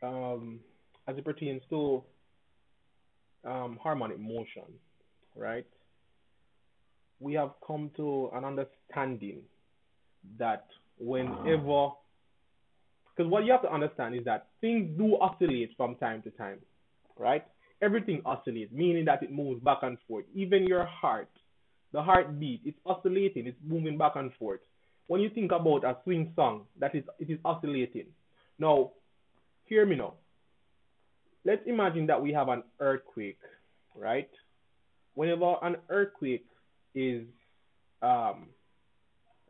um, as it pertains to harmonic motion, right? We have come to an understanding that whenever, because what you have to understand is that things do oscillate from time to time, right? Everything oscillates, meaning that it moves back and forth. Even your heart, the heartbeat, it's oscillating, it's moving back and forth. When you think about a swing song, it is oscillating. Now, hear me now. Let's imagine that we have an earthquake, right? Whenever an earthquake is, um,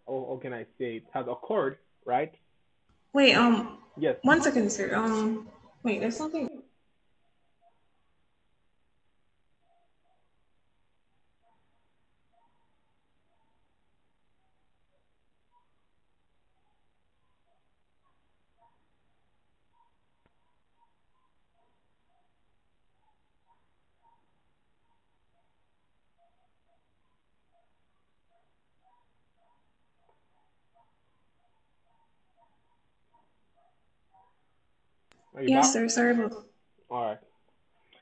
how can I say it, has occurred, right? Wait, Yes. one second, sir. Wait, there's something. Are you Yes, back? sir. Sorry about. All right.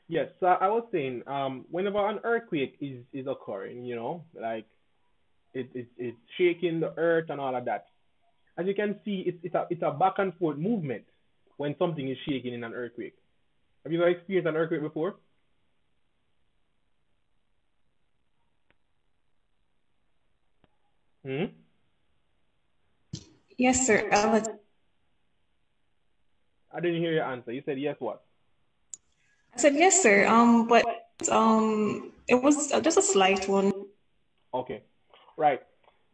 Yes. So I was saying, whenever an earthquake is occurring, like it's shaking the earth and all of that. As you can see, it's a back and forth movement when something is shaking in an earthquake. Have you ever experienced an earthquake before? Hmm? Yes, sir. I didn't hear your answer. You said yes. What? I said yes, sir. But it was just a slight one. Okay. Right.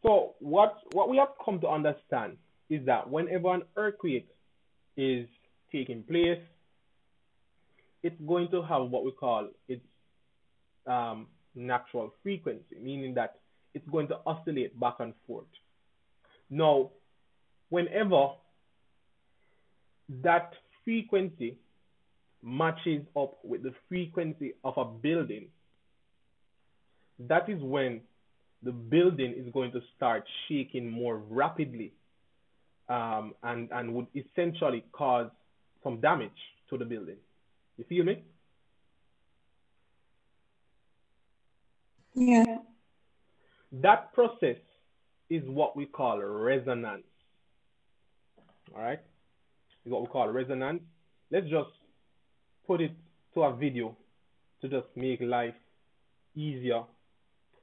So what we have come to understand is that whenever an earthquake is taking place, it's going to have what we call its natural frequency, meaning that it's going to oscillate back and forth. Now, whenever that frequency matches up with the frequency of a building, that is when the building is going to start shaking more rapidly, and would essentially cause some damage to the building. You feel me? Yeah. That process is what we call resonance. All right, is what we call resonance. Let's just put it to a video to just make life easier.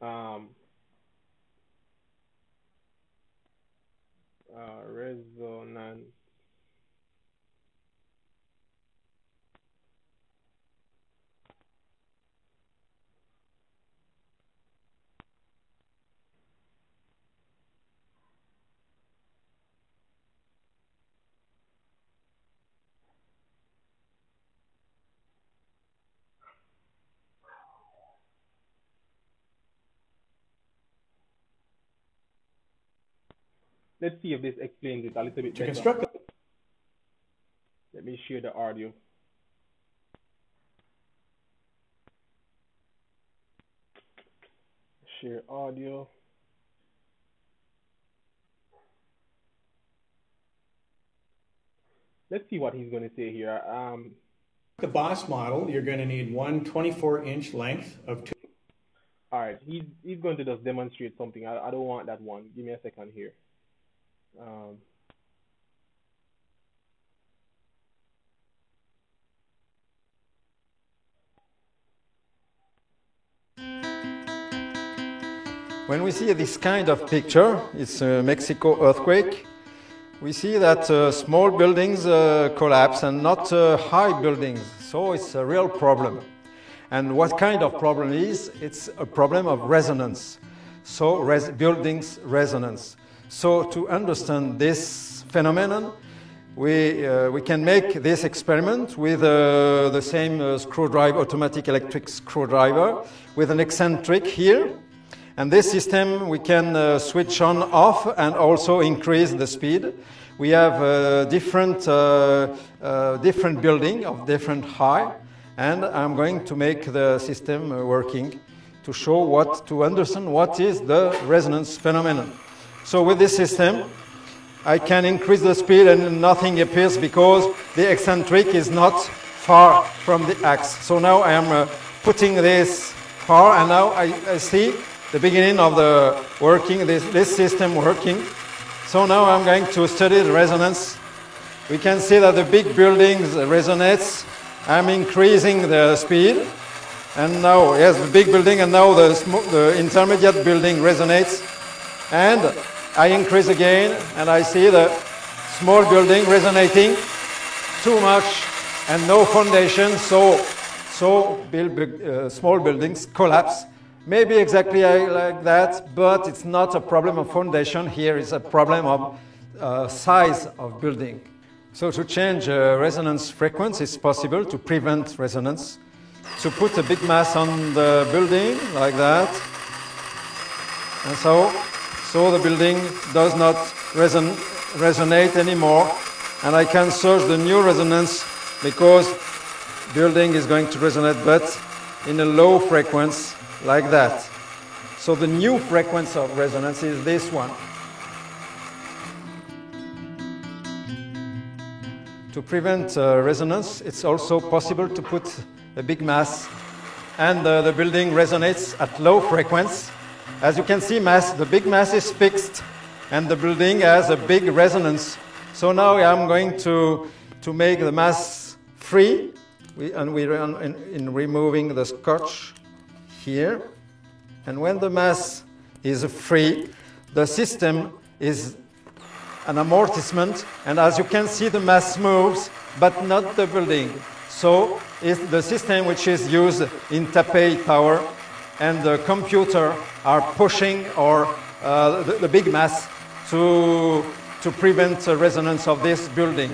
Um, Resonance. Let's see if this explains it a little bit To better. construct Let me share the audio. Share audio. Let's see what he's going to say here. the boss model, you're going to need one 24-inch length of two. All right, he's going to just demonstrate something. I don't want that one. Give me a second here. Um, When we see this kind of picture, it's a Mexico earthquake, we see that small buildings collapse and not high buildings. So it's a real problem. And what kind of problem is? It's a problem of resonance. So buildings resonance. So to understand this phenomenon, we can make this experiment with the same screwdriver, automatic electric screwdriver, with an eccentric here. And this system we can switch on, off, and also increase the speed. We have different building of different height, and I'm going to make the system working to show to understand what is the resonance phenomenon. So with this system, I can increase the speed and nothing appears because the eccentric is not far from the axe. So now I am putting this far, and now I see the beginning of the working, this system working. So now I'm going to study the resonance. We can see that the big buildings resonates. I'm increasing the speed. And now, yes, the big building, and now the intermediate building resonates. And I increase again, and I see the small building resonating too much and no foundation, so small buildings collapse. Maybe exactly like that, but it's not a problem of foundation. Here is a problem of size of building. So to change resonance frequency, it's possible to prevent resonance. To put a big mass on the building like that, and so the building does not resonate anymore, and I can search the new resonance because building is going to resonate, but in a low frequency like that. So the new frequency of resonance is this one. To prevent resonance, it's also possible to put a big mass, and the building resonates at low frequency. As you can see, the big mass is fixed, and the building has a big resonance. So now I'm going to make the mass free, in removing the scotch here. And when the mass is free, the system is an amortissement, and as you can see, the mass moves, but not the building. So it's the system which is used in Taipei Tower, and the computer are pushing the big mass to prevent the resonance of this building.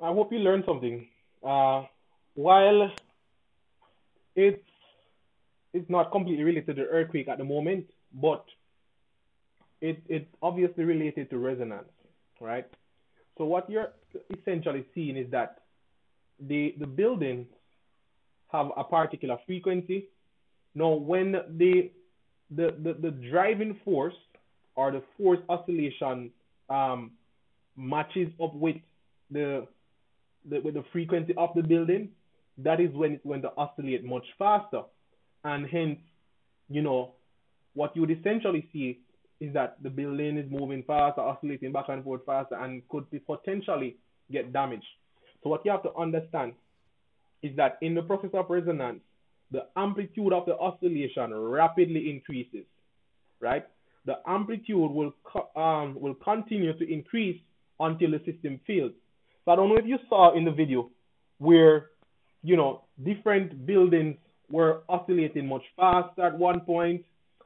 I hope you learned something. While it's not completely related to earthquake at the moment, but it's obviously related to resonance, right? So what you're essentially seeing is that the buildings have a particular frequency. Now, when the driving force or the force oscillation matches up with the frequency of the building, that is when it's going to oscillate much faster, and hence, what you would essentially see is that the building is moving faster, oscillating back and forth faster, and could potentially get damaged. So what you have to understand is that in the process of resonance, the amplitude of the oscillation rapidly increases, right? The amplitude will continue to increase until the system fails. So I don't know if you saw in the video where, different buildings were oscillating much faster at one point,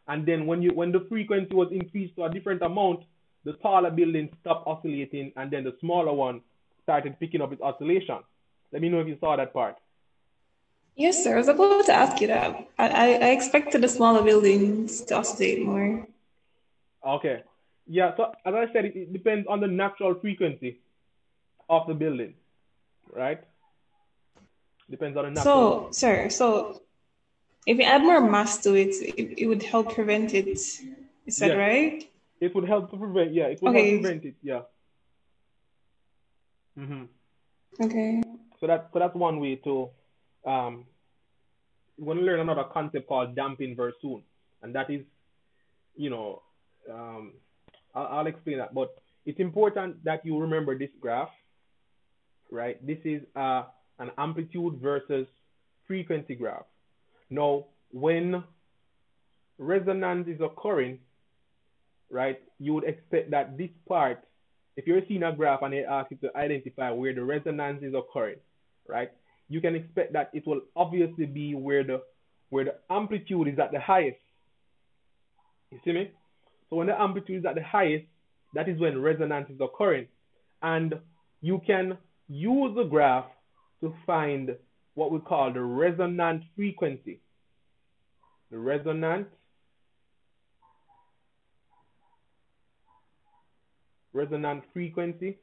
and then when the frequency was increased to a different amount, the taller building stopped oscillating, and then the smaller one started picking up its oscillation. Let me know if you saw that part. Yes, sir. I was about to ask you that. I expected the smaller buildings to oscillate more. Okay. Yeah, so as I said, it depends on the natural frequency of the building, right? Depends on the natural. So if you add more mass to it, it would help prevent it. Is that right? It would help to prevent. Yeah, it would help prevent it. Yeah. Okay. So that's one way to. We're going to learn another concept called damping very soon, and that is, I'll explain that. But it's important that you remember this graph, right? This is an amplitude versus frequency graph. Now, when resonance is occurring, right, you would expect that this part, if you're seeing a graph and they ask you to identify where the resonance is occurring, right, you can expect that it will obviously be where the amplitude is at the highest. You see me? So when the amplitude is at the highest, that is when resonance is occurring. And you can use the graph to find what we call the resonant frequency. The resonant frequency,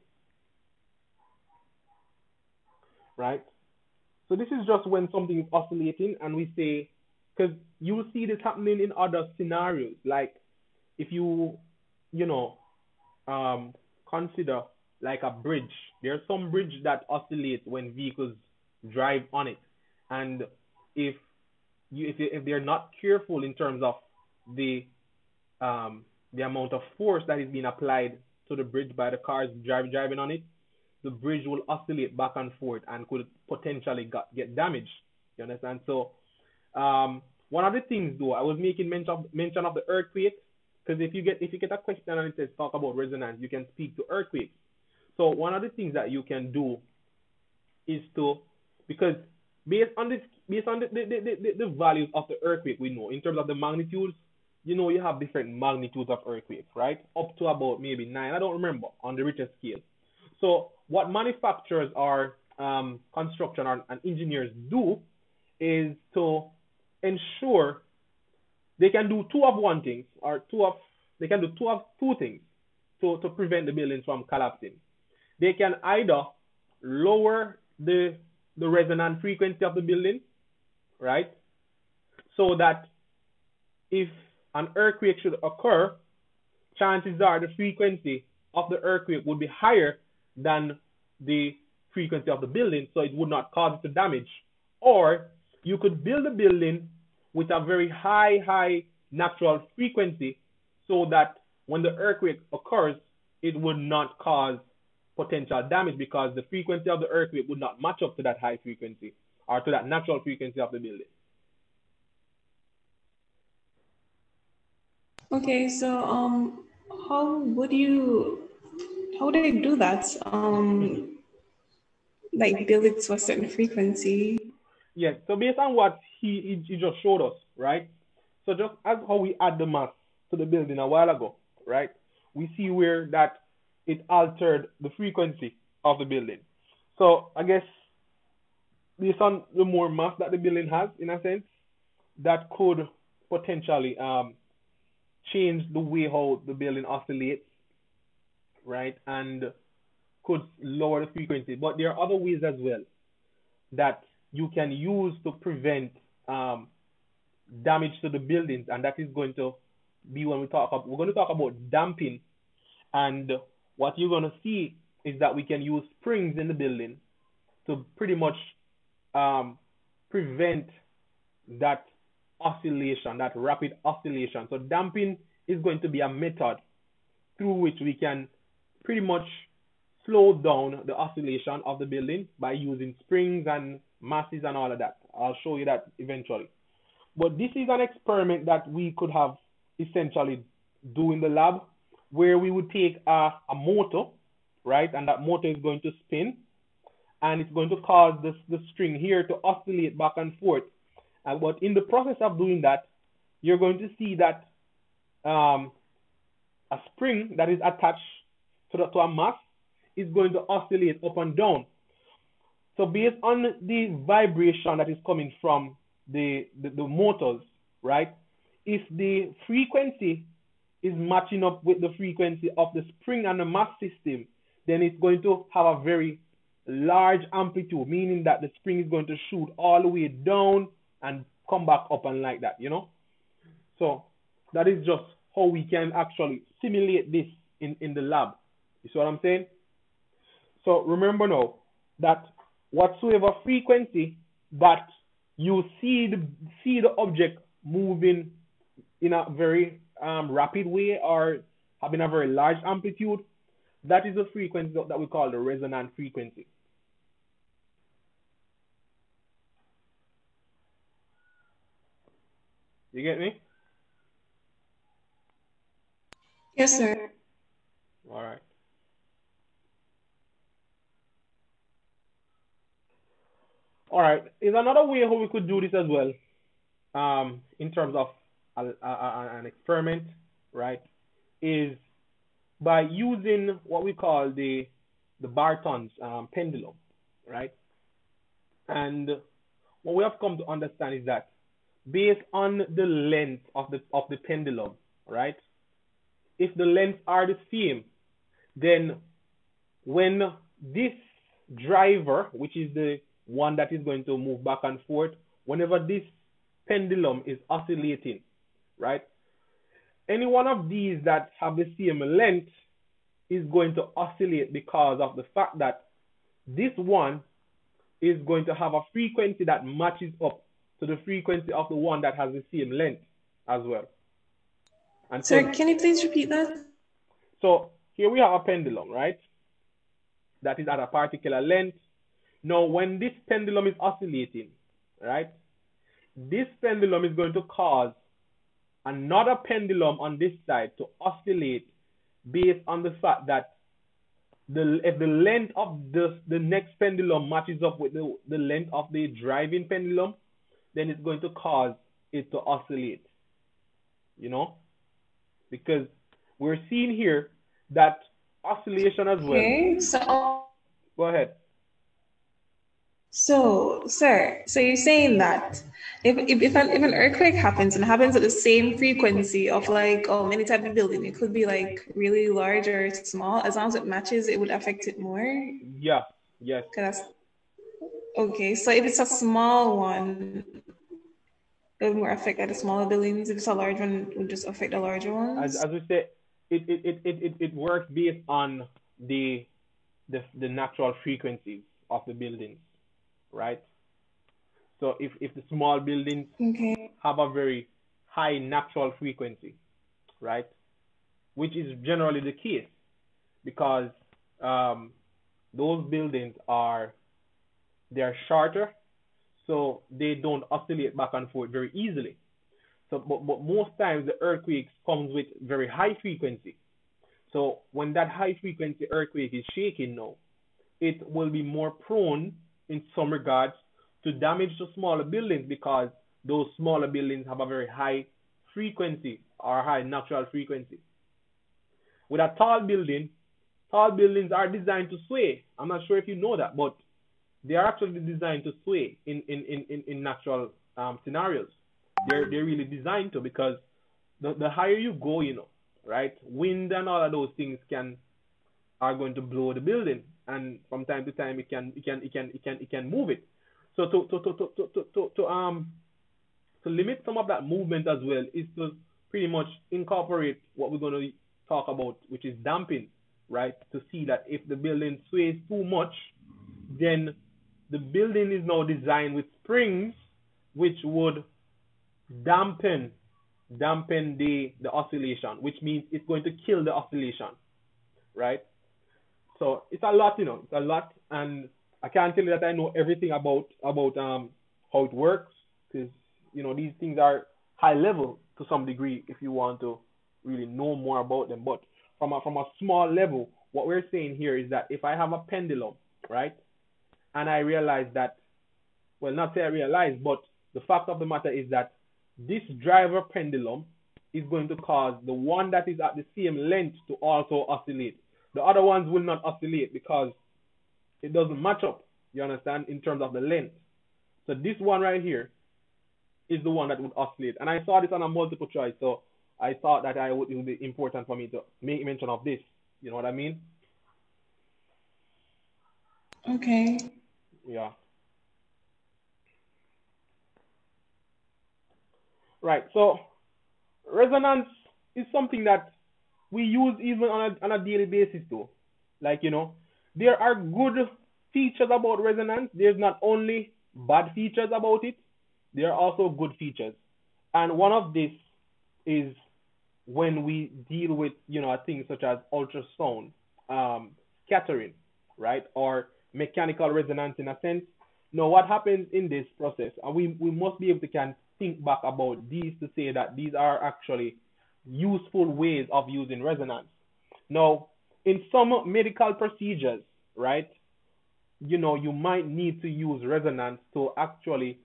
right? So this is just when something is oscillating, and we say because you will see this happening in other scenarios. Like if you know, consider like a bridge. There's some bridge that oscillate when vehicles drive on it, and if if they're not careful in terms of the the amount of force that is being applied to the bridge by the cars driving on it, the bridge will oscillate back and forth and could potentially get damaged. You understand? So one of the things though, I was making mention of the earthquake, because if you get a question and it says talk about resonance, you can speak to earthquakes. So one of the things that you can do is to, because based on the values of the earthquake, we know in terms of the magnitudes, you know, you have different magnitudes of earthquakes, right? Up to about maybe 9, I don't remember, on the Richter scale. So what manufacturers or construction and engineers do is to ensure they can do two of one thing, or they can do two things to prevent the buildings from collapsing. They can either lower the resonant frequency of the building, right? So that if an earthquake should occur, chances are the frequency of the earthquake would be higher than the frequency of the building, so it would not cause it to damage. Or you could build a building with a very high natural frequency, so that when the earthquake occurs, it would not cause potential damage, because the frequency of the earthquake would not match up to that high frequency or to that natural frequency of the building. Okay, so how would they do that? Like build it to a certain frequency? Yes, so based on what he just showed us, right? So just as how we add the mass to the building a while ago, right? We see where that it altered the frequency of the building. So I guess based on the more mass that the building has, in a sense, that could potentially change the way how the building oscillates, right? And could lower the frequency. But there are other ways as well that you can use to prevent damage to the buildings, and that is going to be when we're going to talk about damping. And what you're going to see is that we can use springs in the building to pretty much prevent that oscillation, that rapid oscillation. So damping is going to be a method through which we can pretty much slow down the oscillation of the building by using springs and masses and all of that. I'll show you that eventually. But this is an experiment that we could have essentially do in the lab, where we would take a motor, right? And that motor is going to spin, and it's going to cause the string here to oscillate back and forth. But in the process of doing that, you're going to see that a spring that is attached to a mass is going to oscillate up and down. So based on the vibration that is coming from the motors, right? If the frequency is matching up with the frequency of the spring and the mass system, then it's going to have a very large amplitude, meaning that the spring is going to shoot all the way down and come back up and like that, you know? So that is just how we can actually simulate this in the lab. You see what I'm saying? So remember now that whatsoever frequency that you see the object moving in a very rapid way or having a very large amplitude, that is the frequency that we call the resonant frequency. You get me? Yes, sir. All right. All right. Is another way how we could do this as well, in terms of an experiment, right? Is by using what we call the Barton's pendulum, right? And what we have come to understand is that based on the length of the pendulum, right? If the lengths are the same, then when this driver, which is the one that is going to move back and forth, whenever this pendulum is oscillating, right? Any one of these that have the same length is going to oscillate because of the fact that this one is going to have a frequency that matches up to the frequency of the one that has the same length as well. And so, Sir, can you please repeat that? so here we have a pendulum, right? That is at a particular length. Now, when this pendulum is oscillating, right, this pendulum is going to cause another pendulum on this side to oscillate based on the fact that if the length of the next pendulum matches up with the length of the driving pendulum, then it's going to cause it to oscillate, you know, because we're seeing here that oscillation as well. Okay, so Go ahead. sir, so you're saying that if an earthquake happens and happens at the same frequency of like any type of building, it could be like really large or small, as long as it matches, it would affect it more. Yeah. Yes. Okay, so if it's a small one, it would more affect the smaller buildings. If it's a large one, it would just affect the larger ones. As we say, it works based on the natural frequencies of the buildings, right? So if the small buildings have a very high natural frequency, right, which is generally the case because those buildings they're shorter, so they don't oscillate back and forth very easily. So, but most times the earthquakes comes with very high frequency. So when that high frequency earthquake is shaking now, it will be more prone in some regards to damage to smaller buildings because those smaller buildings have a very high frequency or high natural frequency. With a tall buildings are designed to sway. I'm not sure if you know that, but they are actually designed to sway in natural scenarios. They're really designed to, because the higher you go, you know, right? Wind and all of those things are going to blow the building, and from time to time it can move it. So to limit some of that movement as well is to pretty much incorporate what we're going to talk about, which is damping, right? To see that if the building sways too much, then the building is now designed with springs which would dampen the oscillation, which means it's going to kill the oscillation, right? So it's a lot, you know, it's a lot, and I can't tell you that I know everything about how it works, because you know these things are high level to some degree if you want to really know more about them. But from a small level, what we're saying here is that if I have a pendulum, right, and I realize that, well, not say I realize, but the fact of the matter is that this driver pendulum is going to cause the one that is at the same length to also oscillate. The other ones will not oscillate because it doesn't match up, you understand, in terms of the length. So this one right here is the one that would oscillate. And I saw this on a multiple choice, so I thought that it would be important for me to make mention of this. You know what I mean? Okay. Yeah. Right. So resonance is something that we use even on a daily basis too. Like, you know, there are good features about resonance. There's not only bad features about it, there are also good features. And one of this is when we deal with, you know, things such as ultrasound, scattering, right? Or mechanical resonance in a sense. Now, what happens in this process, and we must be able to think back about these to say that these are actually useful ways of using resonance. Now, in some medical procedures, right, you know, you might need to use resonance to actually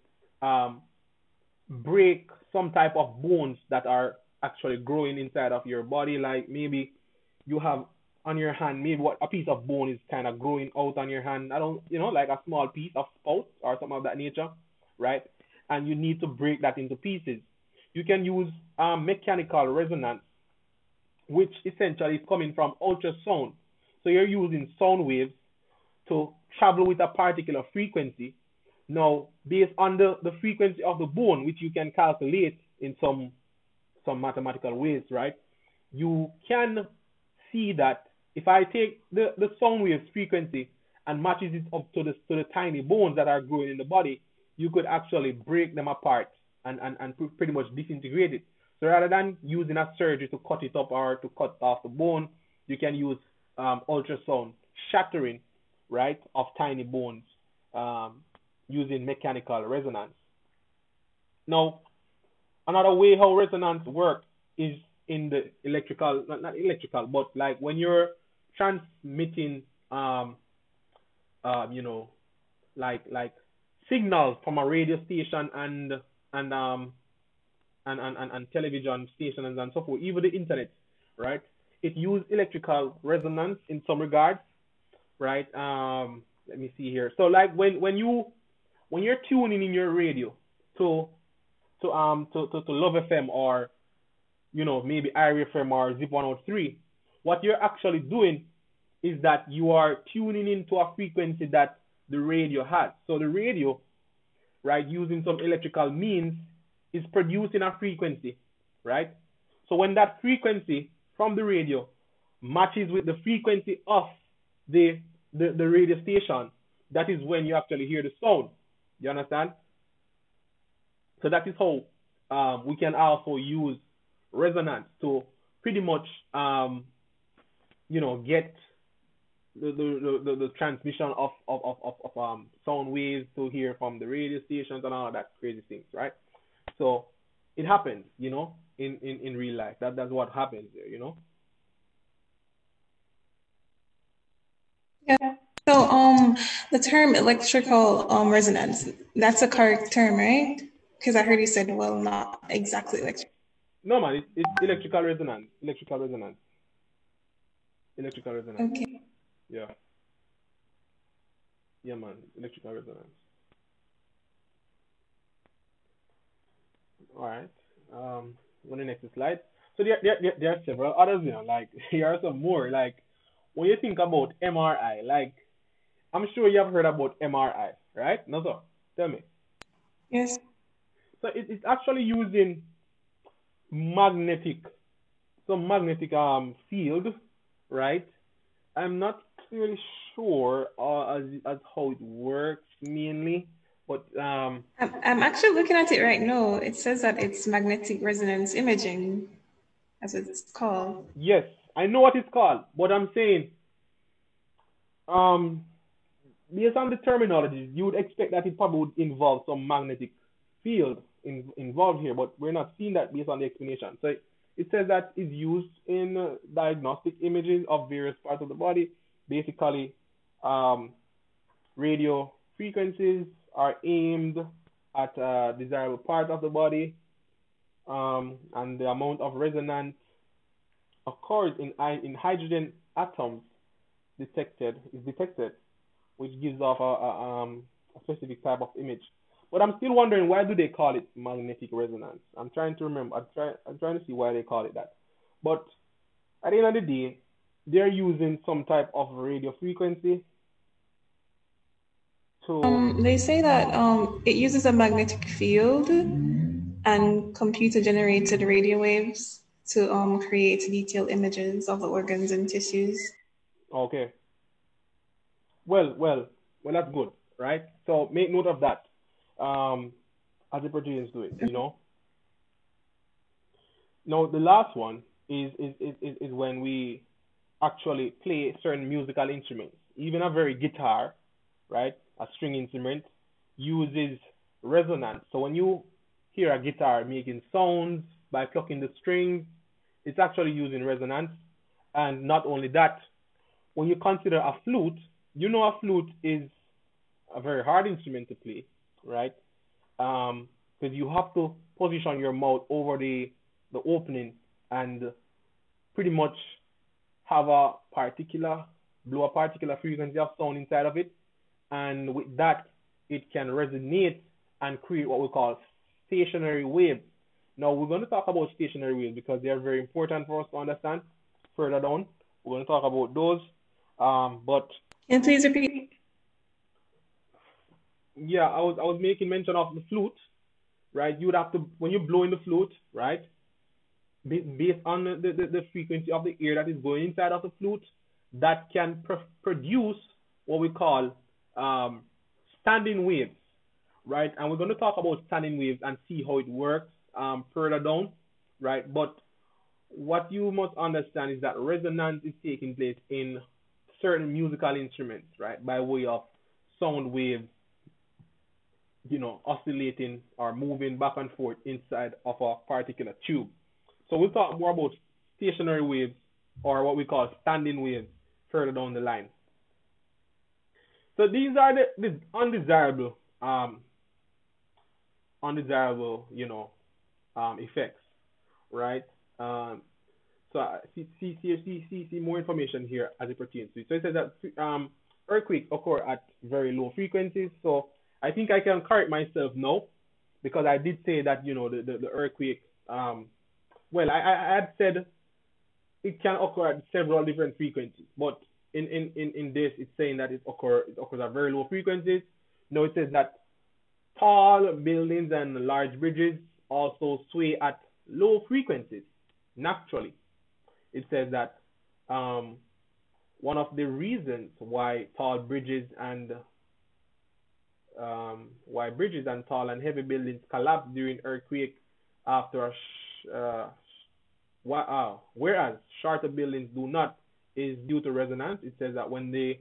break some type of bones that are actually growing inside of your body. Like maybe you have on your hand, maybe a piece of bone is kind of growing out on your hand. Like a small piece of spout or something of that nature, right? And you need to break that into pieces. You can use mechanical resonance, which essentially is coming from ultrasound. So you're using sound waves to travel with a particular frequency. Now, based on the frequency of the bone, which you can calculate in some mathematical ways, right? You can see that if I take the sound waves frequency and matches it up to the tiny bones that are growing in the body, you could actually break them apart and pretty much disintegrate it. So rather than using a surgery to cut it up or to cut off the bone, you can use ultrasound shattering, right, of tiny bones using mechanical resonance. Now, another way how resonance works is in the electrical, not electrical, but like when you're transmitting, you know, like signals from a radio station and television stations and so forth, even the internet, right? It uses electrical resonance in some regards, right? Let me see here. So like when you're tuning in your radio to Love FM or you know maybe Irie FM or Zip 103, what you're actually doing is that you are tuning into a frequency that the radio has. So the radio, right, using some electrical means, is producing a frequency, right? So when that frequency from the radio matches with the frequency of the radio station, that is when you actually hear the sound. You understand? So that is how we can also use resonance to pretty much you know get the transmission of sound waves to hear from the radio stations and all that crazy things, right? So it happens, you know, in real life. That's what happens there, you know. Yeah. So the term electrical resonance, that's a correct term, right? Because I heard you said, well, not exactly electric. No man, it's electrical resonance. Electrical resonance. Okay. Yeah. Yeah man, electrical resonance. All right. On the next slide. So there are several others, you know, like here are some more. Like when you think about MRI, like I'm sure you have heard about MRI, right? No, sir. Tell me. Yes. So it's actually using magnetic field, right? I'm not really sure as how it works mainly, but I'm actually looking at it right now. It says that it's magnetic resonance imaging, as it's called. yes, I know what it's called, but I'm saying based on the terminology, you would expect that it probably would involve some magnetic field involved here, but we're not seeing that based on the explanation. So it says that it's used in diagnostic images of various parts of the body. Basically, radio frequencies are aimed at a desirable part of the body, and the amount of resonance occurs in hydrogen atoms is detected, which gives off a specific type of image. But I'm still wondering, why do they call it magnetic resonance? I'm trying to remember. I'm trying to see why they call it that. But at the end of the day, they're using some type of radio frequency to. They say that it uses a magnetic field and computer-generated radio waves to create detailed images of the organs and tissues. Okay. Well, that's good, right? So make note of that as it pertains to it, you know. Now the last one is when we actually play certain musical instruments. Even a very guitar, right, a string instrument, uses resonance. So when you hear a guitar making sounds by plucking the strings, it's actually using resonance. And not only that, when you consider a flute, you know a flute is a very hard instrument to play, right? Because you have to position your mouth over the opening and pretty much have blow a particular frequency of sound inside of it, and with that it can resonate and create what we call stationary waves. Now we're going to talk about stationary waves because they are very important for us to understand further down. We're going to talk about those, but can you please repeat? yeah, I was making mention of the flute, right? You would have to, when you blow in the flute, right? Based on the frequency of the air that is going inside of the flute, that can produce what we call um, standing waves, right? And we're going to talk about standing waves and see how it works further down, right? But what you must understand is that resonance is taking place in certain musical instruments, right? By way of sound waves, oscillating or moving back and forth inside of a particular tube. So we'll talk more about stationary waves or what we call standing waves further down the line. So these are the undesirable, effects, right? See more information here as it pertains to it. So it says that earthquakes occur at very low frequencies. So I think I can correct myself now, because I did say that the earthquake. Well, I had said it can occur at several different frequencies, but in this it's saying that it occurs at very low frequencies. Now it says that tall buildings and large bridges also sway at low frequencies naturally. It says that one of the reasons why bridges and tall and heavy buildings collapse during earthquake after whereas shorter buildings do not, is due to resonance. It says that when the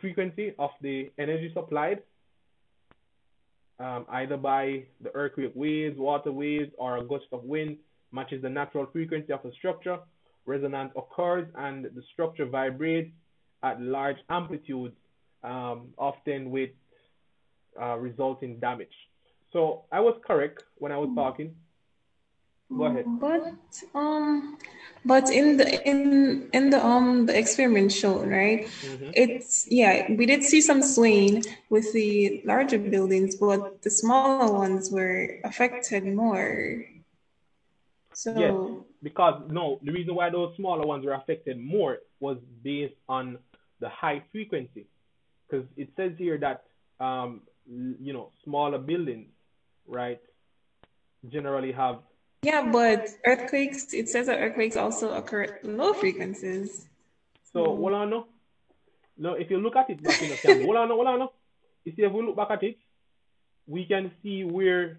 frequency of the energy supplied either by the earthquake waves, water waves, or a gust of wind matches the natural frequency of the structure, resonance occurs and the structure vibrates at large amplitudes, often with resulting damage. So I was correct when I was talking. Go ahead. But in the experiment shown, right? We did see some swaying with the larger buildings, but the smaller ones were affected more. So yes, because the reason why those smaller ones were affected more was based on the high frequency, because it says here that smaller buildings, right, generally have. Yeah, but earthquakes, it says that earthquakes also occur at low frequencies. So, hold on, no, if you look at it back in the camera, hold on. You see, if we look back at it, we can see where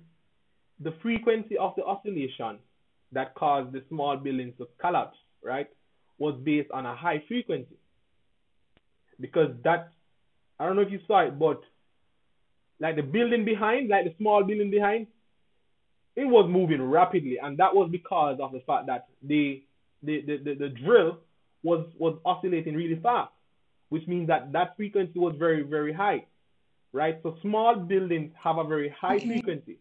the frequency of the oscillation that caused the small buildings to collapse, right, was based on a high frequency. Because that, I don't know if you saw it, but like the building behind, like the small building behind, it was moving rapidly, and that was because of the fact that the drill was oscillating really fast, which means that frequency was very, very high, right? So small buildings have a very high frequency,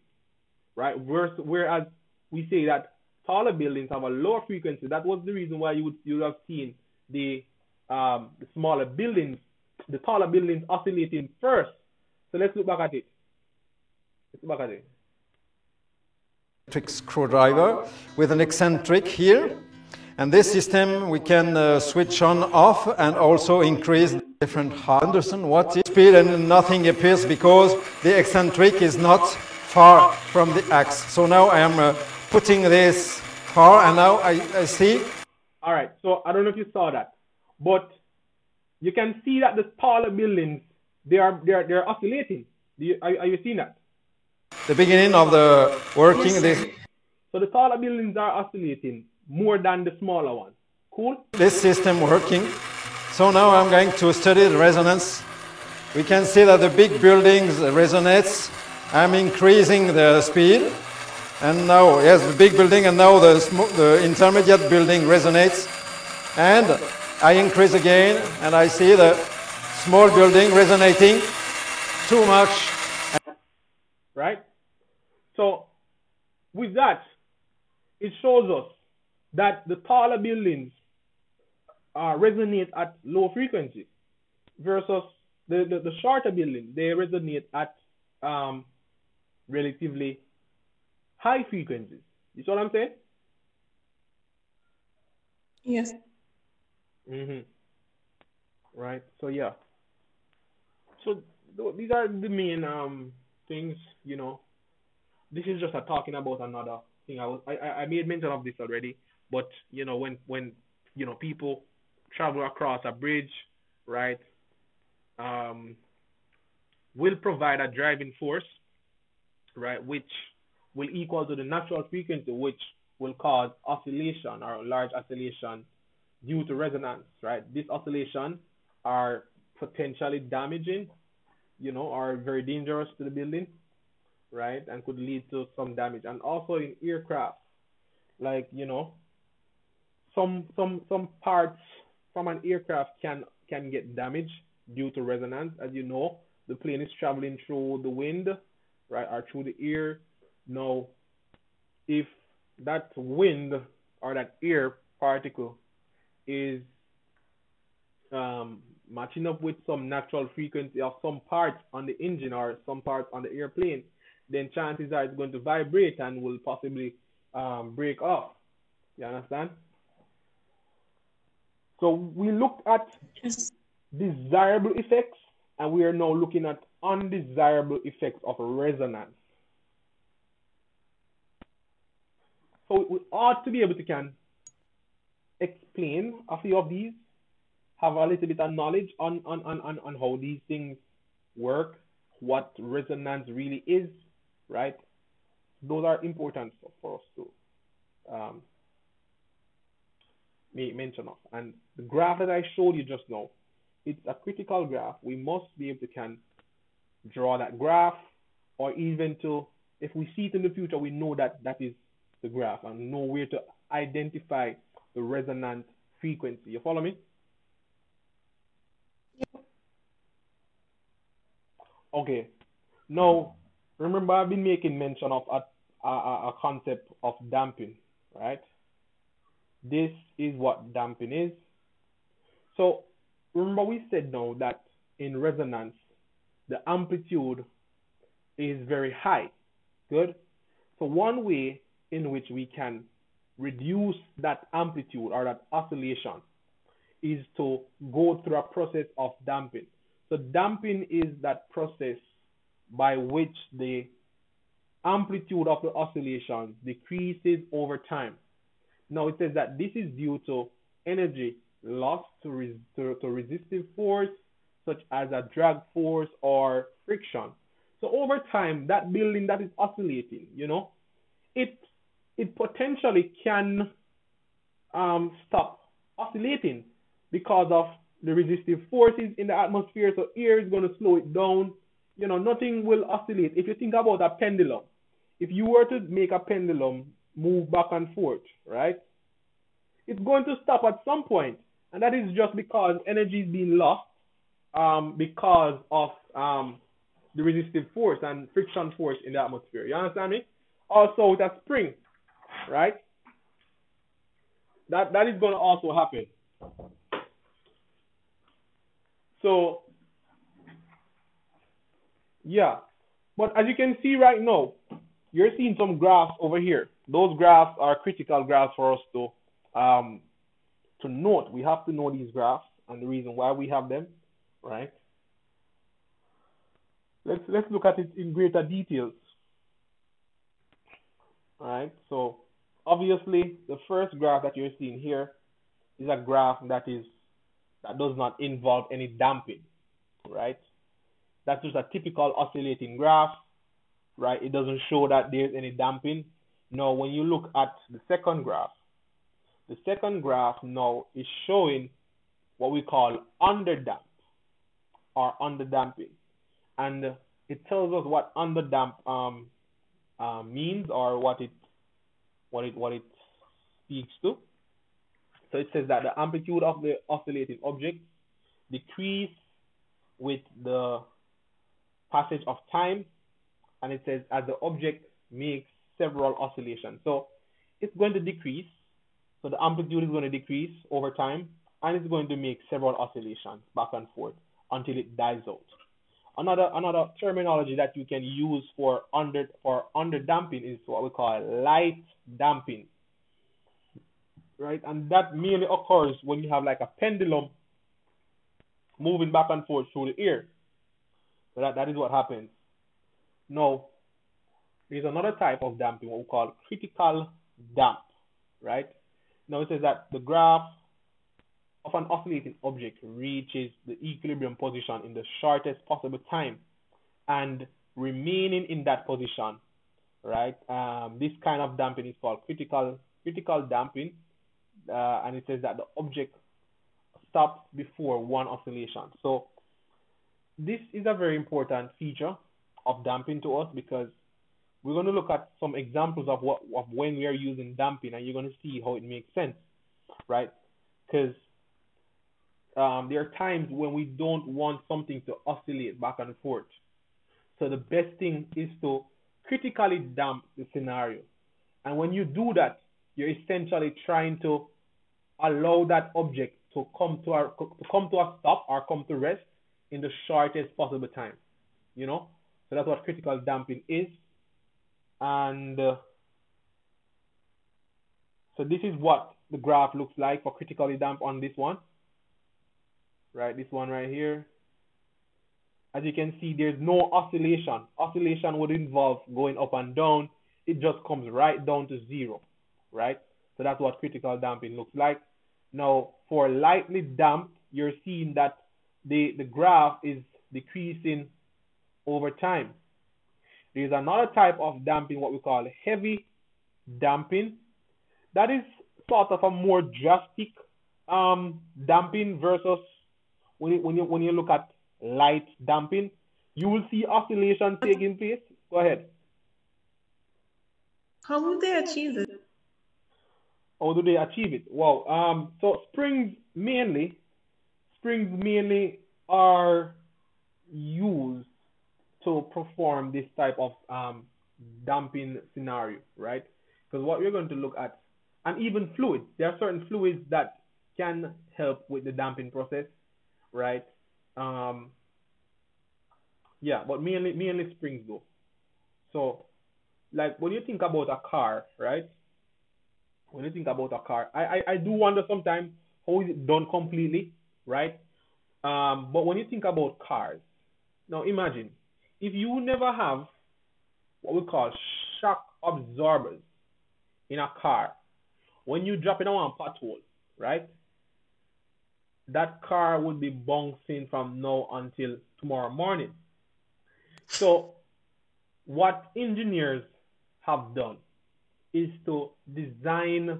right? Whereas we say that taller buildings have a lower frequency. That was the reason why you would have seen the smaller buildings, the taller buildings oscillating first. So let's look back at it. Electric screwdriver with an eccentric here, and this system we can switch on off and also increase different height. Understand what is speed, and nothing appears because the eccentric is not far from the axe. So now I am putting this far, and now I see. All right, so I don't know if you saw that, but you can see that the taller buildings, they're oscillating. Are you seeing that? The beginning of the working this. So the taller buildings are oscillating more than the smaller ones. Cool? This system working. So now I'm going to study the resonance. We can see that the big buildings resonate. I'm increasing the speed. And now, yes, the big building, and now the intermediate building resonates. And I increase again, and I see the small building resonating too much. Right? So with that, it shows us that the taller buildings resonate at low frequency versus the shorter buildings. They resonate at relatively high frequencies. You see what I'm saying? Yes. right? So yeah, so these are the main things. This is just a talking about another thing. I made mention of this already, but when people travel across a bridge, right? Um, will provide a driving force, right, which will equal to the natural frequency, which will cause oscillation or large oscillation due to resonance, right? These oscillations are potentially damaging, are very dangerous to the building, right, and could lead to some damage. And also in aircraft, like some parts from an aircraft can get damaged due to resonance. As you know, the plane is traveling through the wind, right, or through the air. Now, if that wind or that air particle is matching up with some natural frequency of some parts on the engine or some parts on the airplane, then chances are it's going to vibrate and will possibly break off. You understand? So we looked at desirable effects, and we are now looking at undesirable effects of resonance. So we ought to be able to can explain a few of these, have a little bit of knowledge on how these things work, what resonance really is, right? Those are important for us to make mention of. And the graph that I showed you just now, it's a critical graph. We must be able to can draw that graph, or even to, if we see it in the future, we know that that is the graph and know where to identify the resonant frequency. You follow me? Okay. Now, remember I've been making mention of a concept of damping, right? This is what damping is. So remember we said now that in resonance, the amplitude is very high. Good. So one way in which we can reduce that amplitude or that oscillation is to go through a process of damping. So damping is that process by which the amplitude of the oscillation decreases over time. Now it says that this is due to energy lost to resistive force, such as a drag force or friction. So over time, that building that is oscillating, it potentially can stop oscillating because of the resistive forces in the atmosphere. So air is going to slow it down. Nothing will oscillate. If you think about a pendulum, if you were to make a pendulum move back and forth, right, it's going to stop at some point, and that is just because energy is being lost because of the resistive force and friction force in the atmosphere. You understand me? Also with a spring, right? That is going to also happen. So yeah, but as you can see right now, you're seeing some graphs over here. Those graphs are critical graphs for us to note. We have to know these graphs and the reason why we have them, right? Let's look at it in greater details. All right. So obviously, the first graph that you're seeing here is a graph that does not involve any damping, right? That's just a typical oscillating graph, right? It doesn't show that there's any damping. Now, when you look at the second graph now is showing what we call underdamp or underdamping, and it tells us what underdamp means, or what it speaks to. So it says that the amplitude of the oscillating object decrease with the passage of time, and it says as the object makes several oscillations. So it's going to decrease. So the amplitude is going to decrease over time, and it's going to make several oscillations back and forth until it dies out. Another terminology that you can use for underdamping is what we call light damping, right? And that mainly occurs when you have like a pendulum moving back and forth through the air. So that is what happens. Now, there's another type of damping, what we call critical damp, right? Now it says that the graph of an oscillating object reaches the equilibrium position in the shortest possible time and remaining in that position, right? This kind of damping is called critical damping, and it says that the object stops before one oscillation. So this is a very important feature of damping to us, because we're going to look at some examples of when we are using damping, and you're going to see how it makes sense, right? Because there are times when we don't want something to oscillate back and forth. So the best thing is to critically damp the scenario. And when you do that, you're essentially trying to allow that object to come to a stop or come to rest in the shortest possible time. You know? So that's what critical damping is. And so this is what the graph looks like for critically damp on this one. Right, this one right here. As you can see, there's no oscillation. Oscillation would involve going up and down. It just comes right down to zero, right? So that's what critical damping looks like. Now, for lightly damped, you're seeing that the graph is decreasing over time. There's another type of damping, what we call heavy damping. That is sort of a more drastic damping versus when you look at light damping. You will see oscillation taking place. Go ahead. How will they achieve it? How do they achieve it? Well, so springs mainly are used to perform this type of damping scenario, right? Because what we're going to look at, and even fluids, there are certain fluids that can help with the damping process, right? Yeah, but mainly springs though. So, like when you think about a car, right? When you think about a car, I do wonder sometimes how is it done completely, right? But when you think about cars, now imagine if you never have what we call shock absorbers in a car, when you drop in a one pothole, right? That car would be bouncing from now until tomorrow morning. So what engineers have done is to design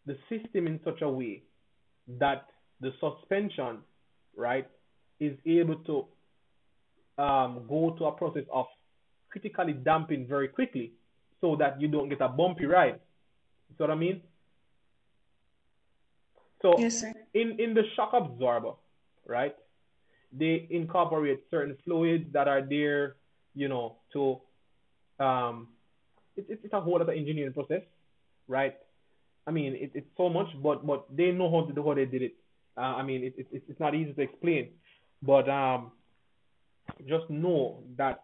the system in such a way that the suspension, right, is able to go to a process of critically damping very quickly so that you don't get a bumpy ride. You see what I mean? So Yes, sir. in the shock absorber, right, they incorporate certain fluids that are there, you know, to it's a whole other engineering process, right? I mean, it's so much, but they know how they did it. I mean, it's not easy to explain, but just know that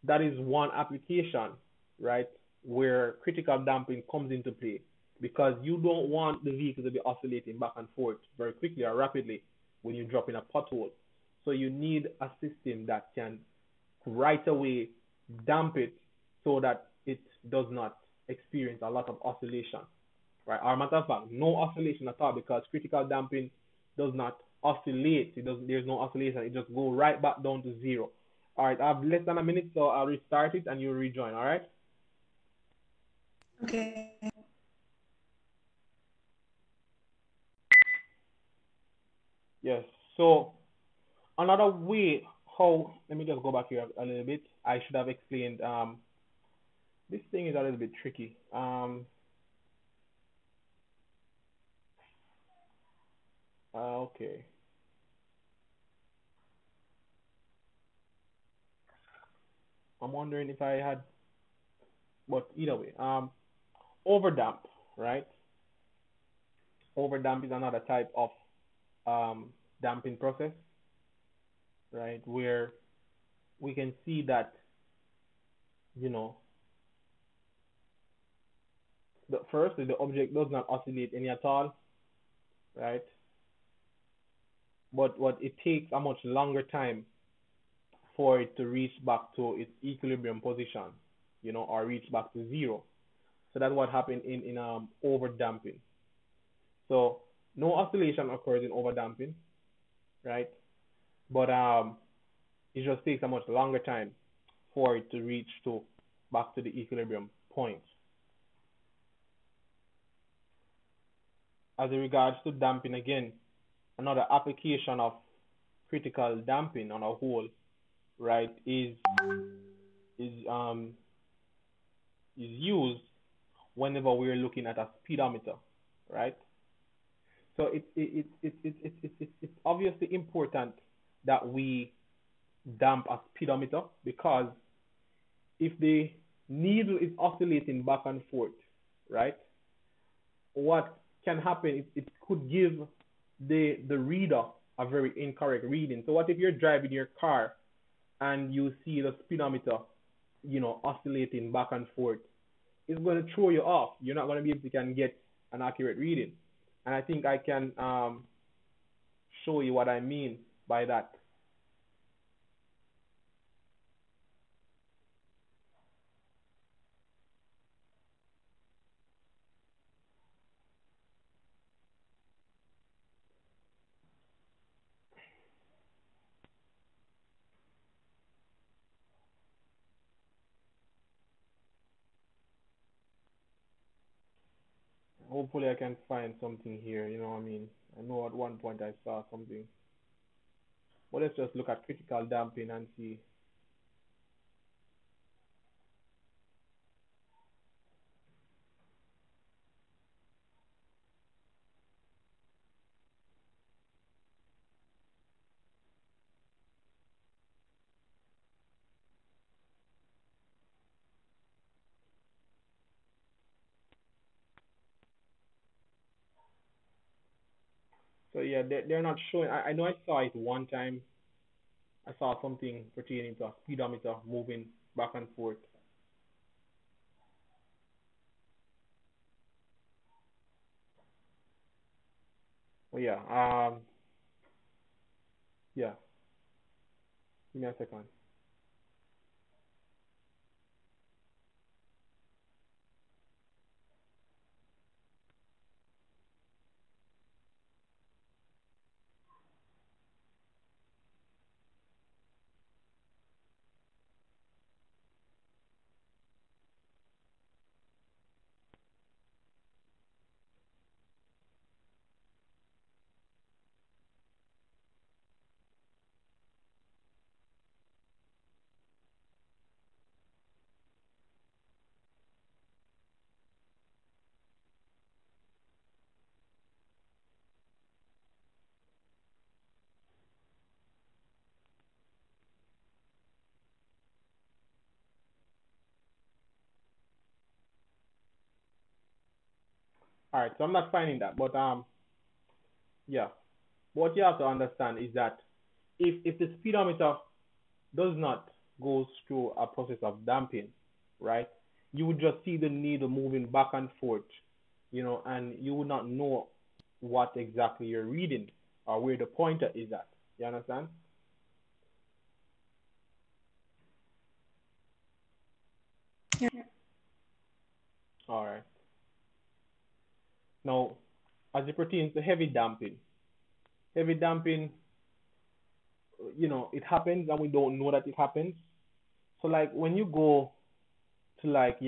that is one application, right, where critical damping comes into play, because you don't want the vehicle to be oscillating back and forth very quickly or rapidly when you drop in a pothole. So you need a system that can right away damp it so that it does not experience a lot of oscillation, right? Or matter of fact, no oscillation at all, because critical damping does not oscillate. There's no oscillation. It just go right back down to zero. All right, I have less than a minute, so I'll restart it and you'll rejoin. All right? Okay. Yes. So another way how, let me just go back here a little bit. I should have explained. This thing is a little bit tricky. Okay. I'm wondering if I had, but either way, overdamp, right? Overdamp is another type of damping process, right? Where we can see that, you know, firstly, the object does not oscillate any at all, right? but what it takes a much longer time for it to reach back to its equilibrium position, or reach back to zero. So that's what happened in over damping. So no oscillation occurs in over damping, right? But it just takes a much longer time for it to reach to back to the equilibrium point. As in regards to damping again, another application of critical damping on a whole, right, is um is used whenever we're looking at a speedometer, right? So it's obviously important that we damp a speedometer because if the needle is oscillating back and forth, right, what can happen is it could give the reader a very incorrect reading. So what if you're driving your car and you see the speedometer, oscillating back and forth? It's going to throw you off. You're not going to be able to can get an accurate reading. And I think I can show you what I mean by that. Hopefully I can find something here, I mean. I know at one point I saw something. But let's just look at critical damping and see. So yeah, they're not showing. I know I saw it one time. I saw something pertaining to a speedometer moving back and forth. Oh yeah, yeah. Give me a second. All right, so I'm not finding that, but yeah. What you have to understand is that if the speedometer does not go through a process of damping, right, you would just see the needle moving back and forth, and you would not know what exactly you're reading or where the pointer is at. You understand? Yeah. All right. Now, as it pertains to heavy damping, it happens and we don't know that it happens. So like when you go to like,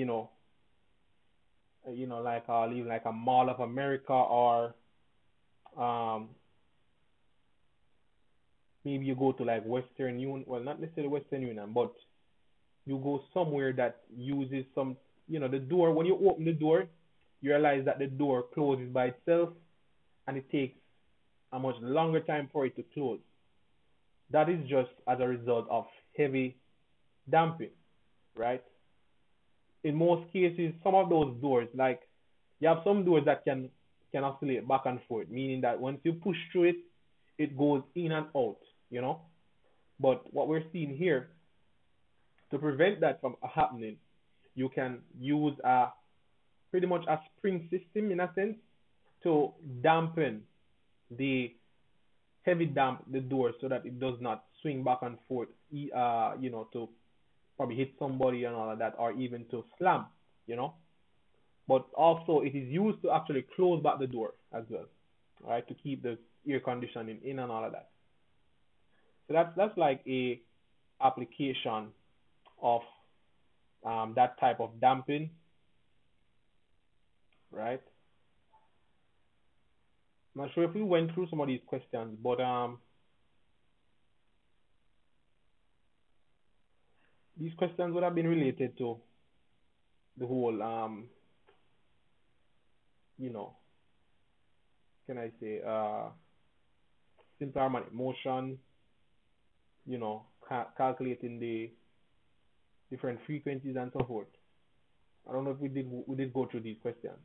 like leave like a Mall of America or um maybe you go to like Western Union, well not necessarily Western Union, but you go somewhere that uses some, the door. When you open the door, you realize that the door closes by itself, and it takes a much longer time for it to close. That is just as a result of heavy damping, right? In most cases, some of those doors, like you have some doors that can oscillate back and forth, meaning that once you push through it, it goes in and out, you know. But what we're seeing here, to prevent that from happening, you can use a pretty much a spring system in a sense to dampen the heavy damp the door so that it does not swing back and forth, to probably hit somebody and all of that, or even to slam, you know. But also it is used to actually close back the door as well, right, to keep the air conditioning in and all of that. So that's like a application of that type of damping, right? I'm not sure if we went through some of these questions, but these questions would have been related to the whole can I say simple harmonic motion, calculating the different frequencies and so forth. I don't know if we did go through these questions.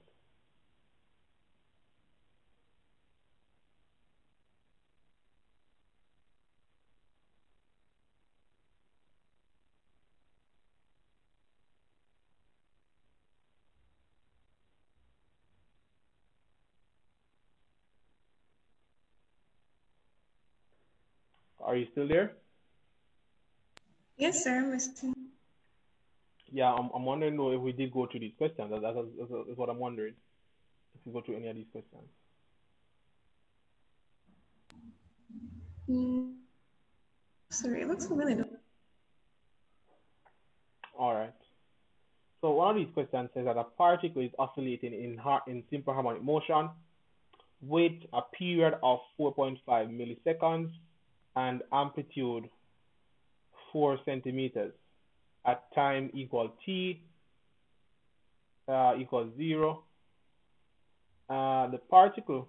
Are you still there? Yes, sir, I'm listening. Yeah, I'm wondering though if we did go through these questions. That's what I'm wondering. If we go through any of these questions. Sorry, it looks familiar. All right. So one of these questions says that a particle is oscillating in simple harmonic motion with a period of 4.5 milliseconds and amplitude 4 centimeters at time equal t equals 0. The particle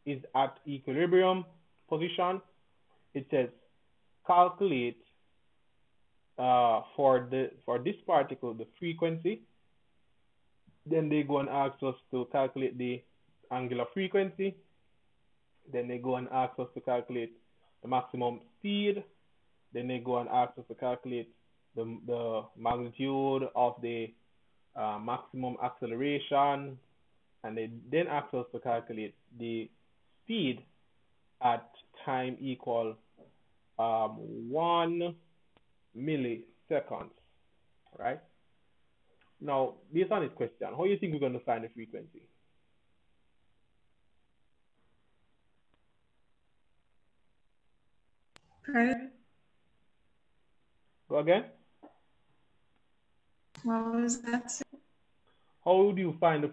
is at equilibrium position. It says calculate for this particle the frequency. Then they go and ask us to calculate the angular frequency. Then they go and ask us to calculate the maximum speed. Then they go and ask us to calculate the magnitude of the maximum acceleration, and they then ask us to calculate the speed at time equal 1 milliseconds, right? Now, based on this question, how do you think we're going to find the frequency? Pardon? Go again? What was that, sir? How would you find the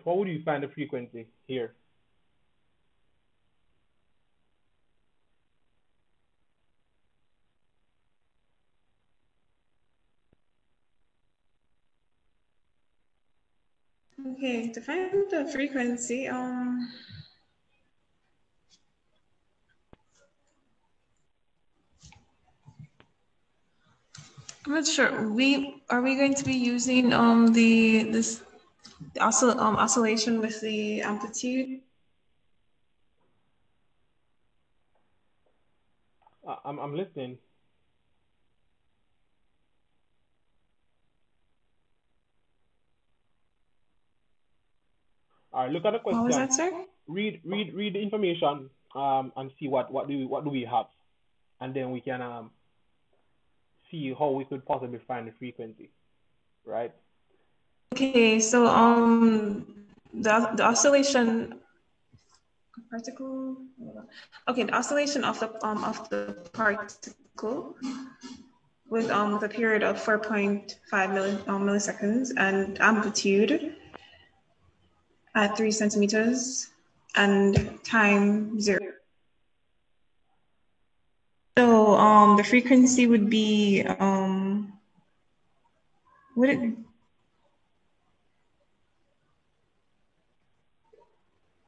frequency here? Okay, to find the frequency, I'm not sure. Are we going to be using the oscillation with the amplitude? I'm listening. All right, look at the question. What was that, sir? Read the information and see what do we have, and then we can see how we could possibly find the frequency, right? Okay, so the oscillation particle. Okay, the oscillation of the particle with a period of 4.5 milliseconds and amplitude at 3 centimeters and time 0. So the frequency would be would it?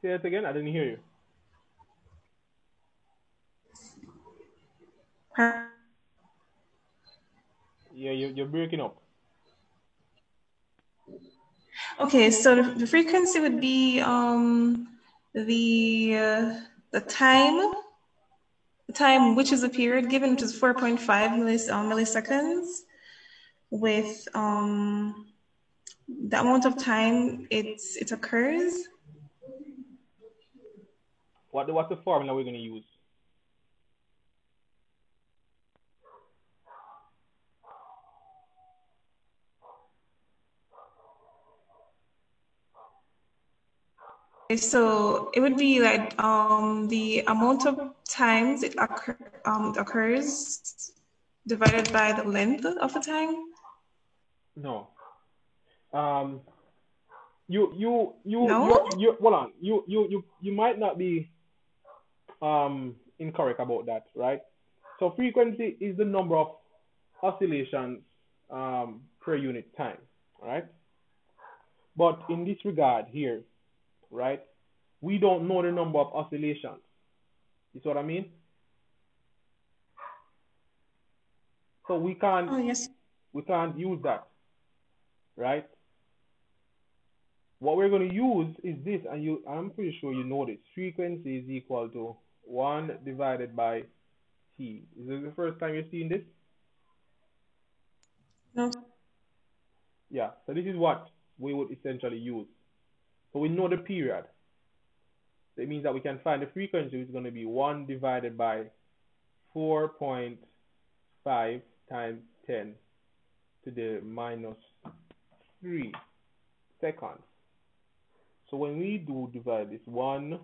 Say it again. I didn't hear you. Yeah, you're breaking up. Okay, so the frequency would be the time, which is a period given, which is 4.5 milliseconds, with the amount of time it occurs. What's the formula we're going to use? So it would be like the amount of times it occurs divided by the length of the time. No. You No? hold on. You might not be incorrect about that, right? So frequency is the number of oscillations per unit time, right? But in this regard here, right, we don't know the number of oscillations. You see what I mean? So we can't Oh, yes. use that, right? What we're going to use is this, and I'm pretty sure you know this. Frequency is equal to 1 divided by t. Is this the first time you're seeing this? No. Yeah, so this is what we would essentially use. So we know the period. So it means that we can find the frequency, which is going to be 1 divided by 4.5 times 10 to the minus 3 seconds. So when we do divide this, 1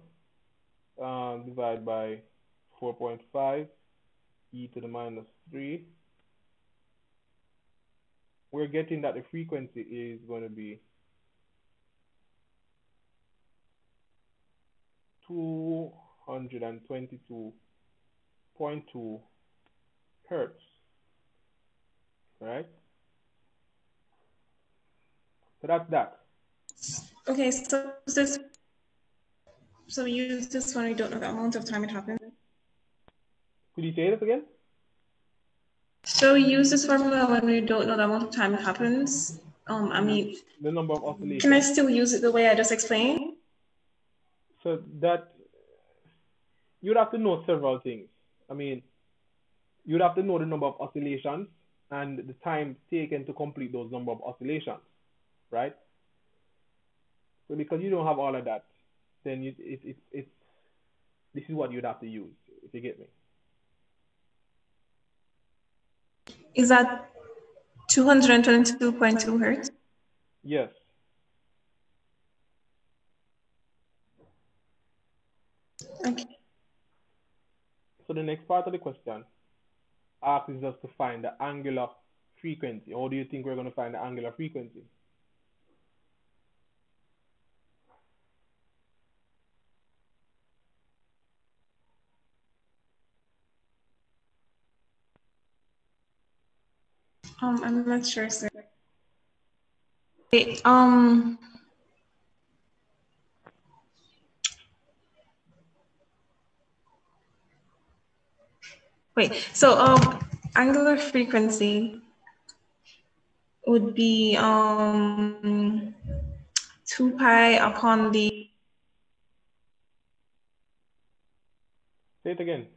divided by 4.5 e to the minus 3, we're getting that the frequency is going to be 222.2 hertz, right? So that's that. Okay, so we use this when we don't know the amount of time it happens. Could you say this again? So we use this formula when we don't know the amount of time it happens. I mean, the number of oscillations. Can I still use it the way I just explained? So that you'd have to know several things. I mean, you'd have to know the number of oscillations and the time taken to complete those number of oscillations, right? So because you don't have all of that, then this is what you'd have to use, if you get me. Is that 222.2 hertz? Yes. Okay. So the next part of the question asks us to find the angular frequency. How do you think we're going to find the angular frequency? I'm not sure, sir. Wait, so angular frequency would be 2 pi upon the... Say it again.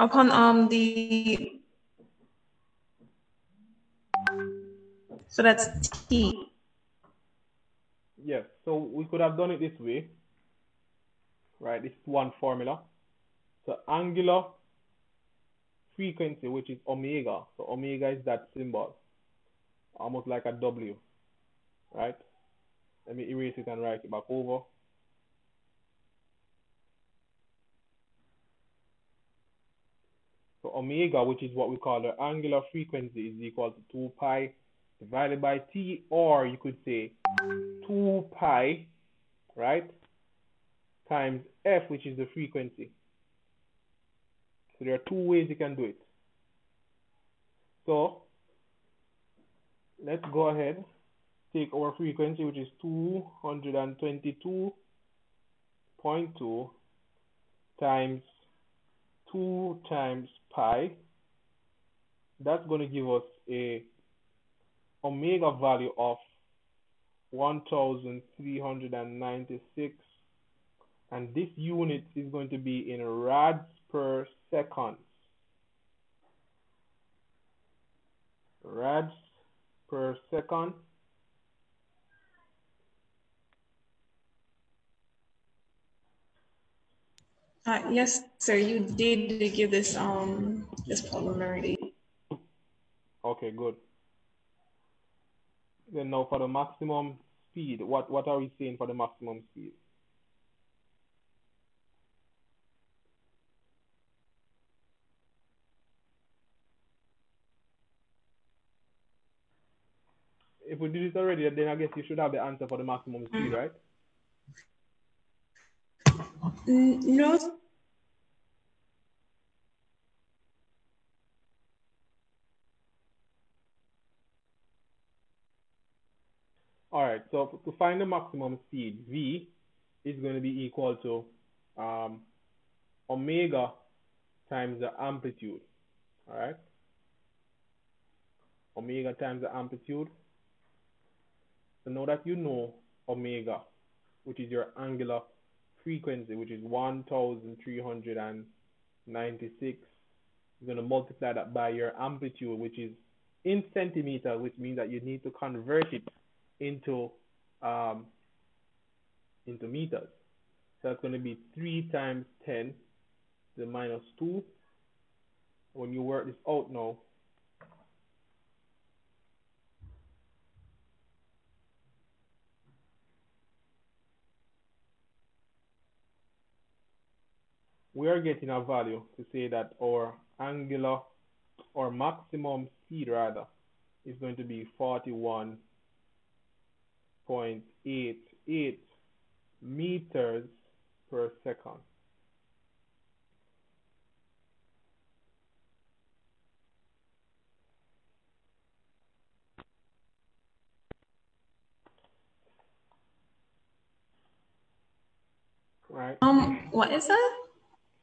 Upon the... So that's T. Yes, so we could have done it this way, right? This is one formula. So angular frequency, which is omega. So omega is that symbol, almost like a W, right? Let me erase it and write it back over. So omega, which is what we call the angular frequency, is equal to 2 pi divided by T, or you could say 2 pi, right, times F, which is the frequency. So there are two ways you can do it. So let's go ahead, take our frequency, which is 222.2 times 2 times pi. That's going to give us a omega value of 1396, and this unit is going to be in rads per second. Rads per second. Yes, sir. You did give this problem already. Okay, good. Then now for the maximum speed, what are we saying for the maximum speed? If we did it already, then I guess you should have the answer for the maximum speed, right? No. All right, so to find the maximum speed, v is going to be equal to omega times the amplitude. All right, omega times the amplitude. So now that you know omega, which is your angular frequency, which is 1,396, you're going to multiply that by your amplitude, which is in centimeters, which means that you need to convert it into meters. So that's going to be 3 times 10 to the minus 2. When you work this out now, we are getting a value to say that our angular or maximum speed rather is going to be 41.88 meters per second. Right? What is that?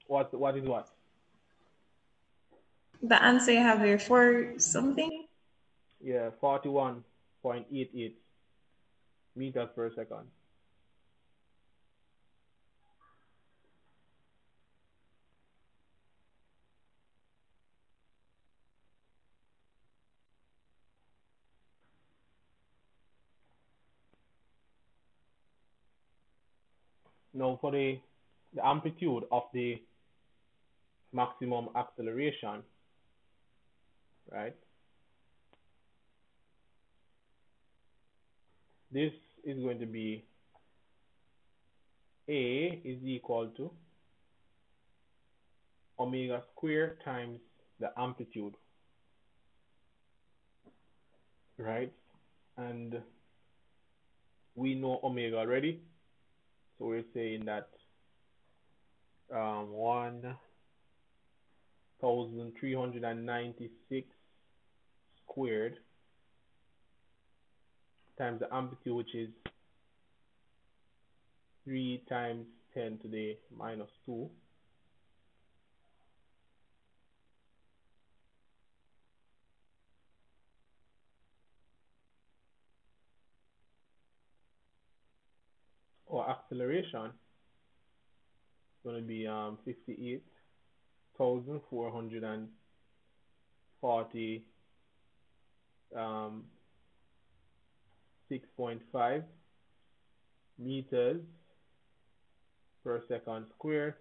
What is what? The answer you have here for something? Yeah, 41.88 meters per second. Now for the amplitude of the maximum acceleration, right? This is going to be A is equal to omega squared times the amplitude, right? And we know omega already, so we're saying that 1,396 squared times the amplitude, which is 3 times 10 to the minus 2. Or acceleration is going to be 58,440 6.5 meters per second squared.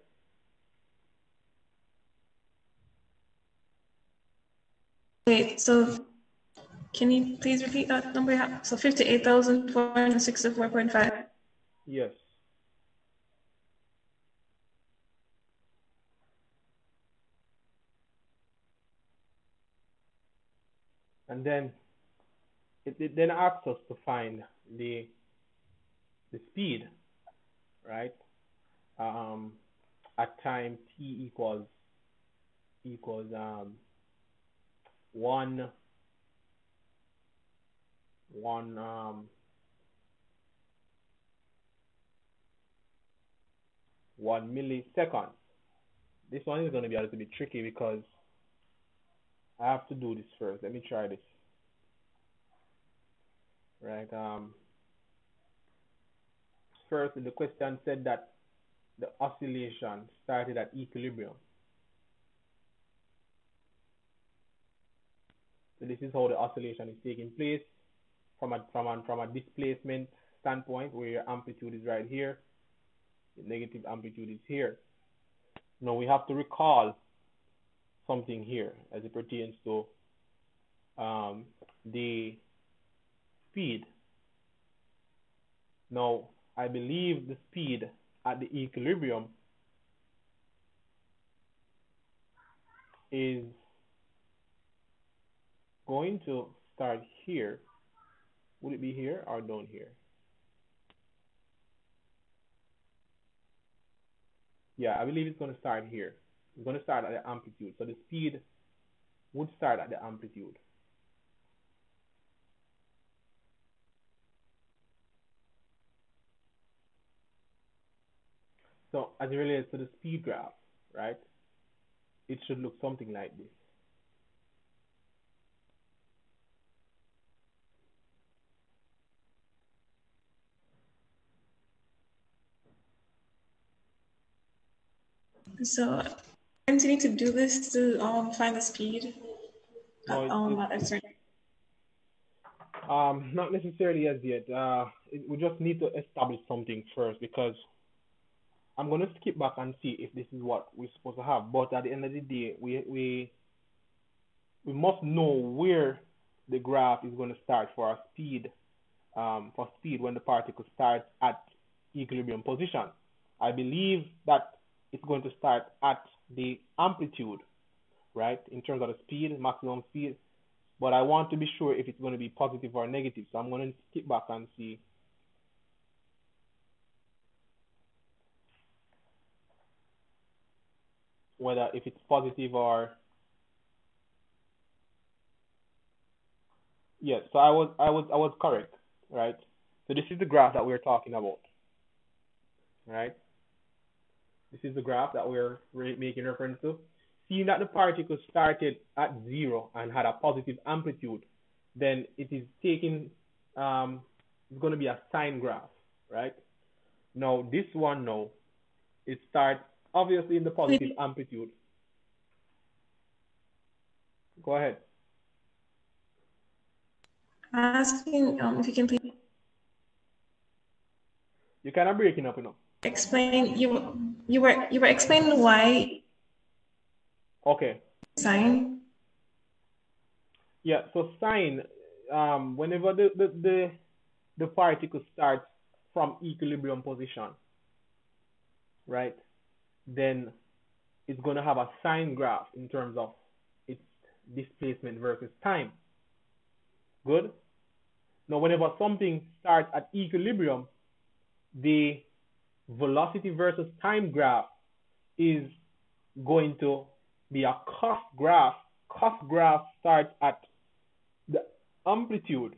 Wait, so can you please repeat that number? So 58,464.5. Yes. And then it then asks us to find the speed, right? At time t equals 1 millisecond. This one is going to be a little bit tricky because I have to do this first. Let me try this. Right. First, the question said that the oscillation started at equilibrium. So this is how the oscillation is taking place from a displacement standpoint, where your amplitude is right here, the negative amplitude is here. Now we have to recall something here as it pertains to the speed. Now, I believe the speed at the equilibrium is going to start here. Would it be here or down here? Yeah, I believe it's going to start here. It's going to start at the amplitude. So the speed would start at the amplitude. So as it relates to the speed graph, right, it should look something like this. So, and you need to do this to find the speed No, at a certain. not necessarily as yet. We just need to establish something first because I'm going to skip back and see if this is what we're supposed to have. But at the end of the day, we must know where the graph is going to start for our speed, for speed when the particle starts at equilibrium position. I believe that it's going to start at the amplitude, right, in terms of the speed, maximum speed. But I want to be sure if it's going to be positive or negative. So I'm going to skip back and see. Whether if it's positive or yes, so I was correct, right? So this is the graph that we're talking about, right? This is the graph that we're making reference to. Seeing that the particle started at 0 and had a positive amplitude, then it is taking it's going to be a sine graph, right? Now this one now it starts obviously in the positive amplitude. Go ahead. Asking if you can please. You're kind of breaking up, you know. Explain you were explaining why. Okay. Sine. Yeah. So sine, whenever the particle starts from equilibrium position, right? Then it's going to have a sine graph in terms of its displacement versus time. Good. Now, whenever something starts at equilibrium, the velocity versus time graph is going to be a cost graph. Cost graph starts at the amplitude.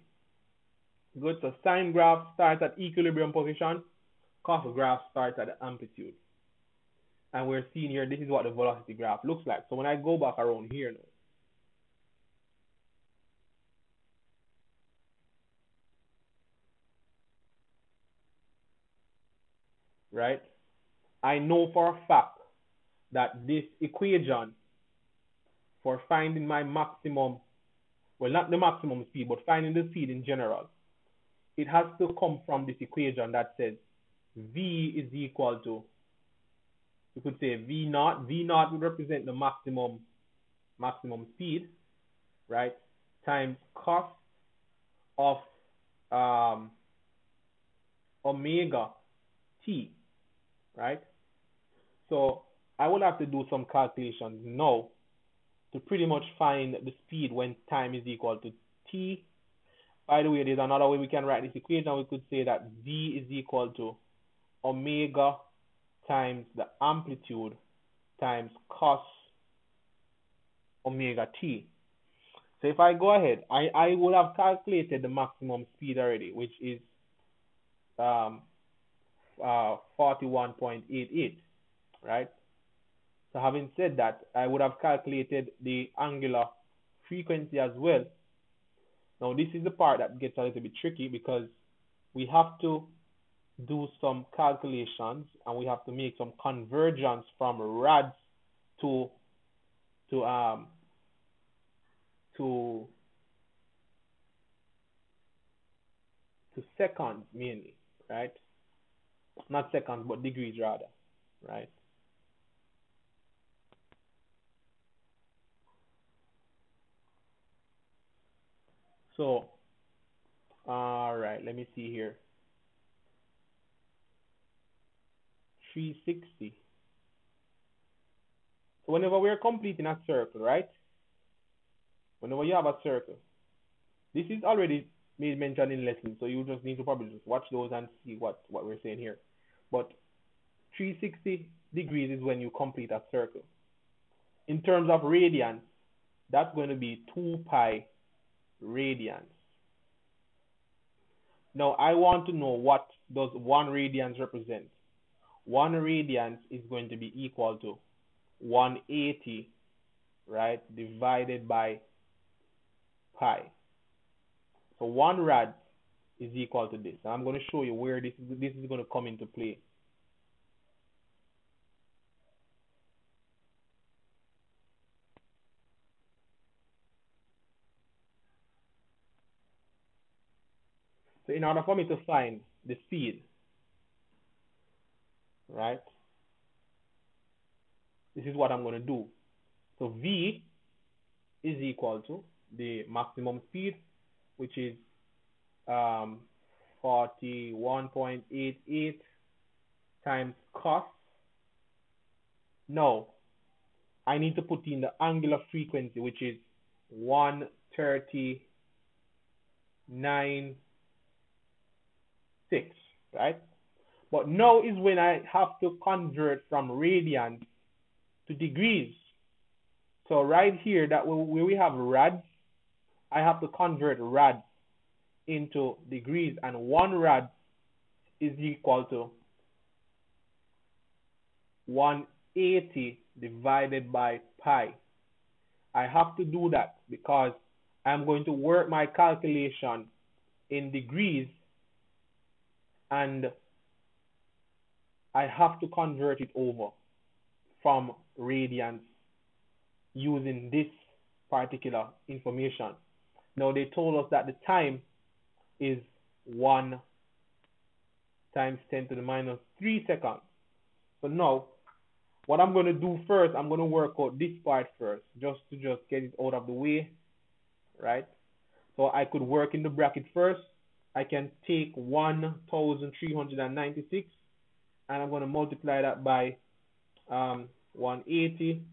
Good. So sine graph starts at equilibrium position. Cost graph starts at the amplitude. And we're seeing here, this is what the velocity graph looks like. So when I go back around here now, right, I know for a fact that this equation for finding my maximum, well, not the maximum speed, but finding the speed in general, it has to come from this equation that says V is equal to, you could say V naught. V naught would represent the maximum speed, right, times cost of omega t, right? So I will have to do some calculations now to pretty much find the speed when time is equal to t. By the way, there's another way we can write this equation. We could say that v is equal to omega times the amplitude times cos omega t. So if I go ahead, I would have calculated the maximum speed already, which is 41.88, right? So having said that, I would have calculated the angular frequency as well. Now this is the part that gets a little bit tricky because we have to do some calculations and we have to make some convergence from rads to seconds mainly, right? Not seconds, but degrees rather, right? So, all right, let me see here. 360. So whenever we're completing a circle, right? Whenever you have a circle, this is already made mention in lessons, so you just need to probably just watch those and see what we're saying here. But 360 degrees is when you complete a circle. In terms of radians, that's going to be 2 pi radians. Now I want to know what does 1 radians represent. 1 radians is going to be equal to 180, right, divided by pi. So 1 rad is equal to this. And I'm going to show you where this is going to come into play. So in order for me to find the speed, right, this is what I'm going to do. So V is equal to the maximum speed, which is 41.88 times cos. Now, I need to put in the angular frequency, which is 139.6, right? But now is when I have to convert from radians to degrees. So right here, that where we have rads, I have to convert rads into degrees, and 1 rad is equal to 180 divided by pi. I have to do that because I'm going to work my calculation in degrees, and I have to convert it over from radians using this particular information. Now they told us that the time is 1 times 10 to the minus 3 seconds. So now what I'm going to do first, I'm going to work out this part first, just to get it out of the way, right? So I could work in the bracket first. I can take 1,396 and I'm going to multiply that by 180.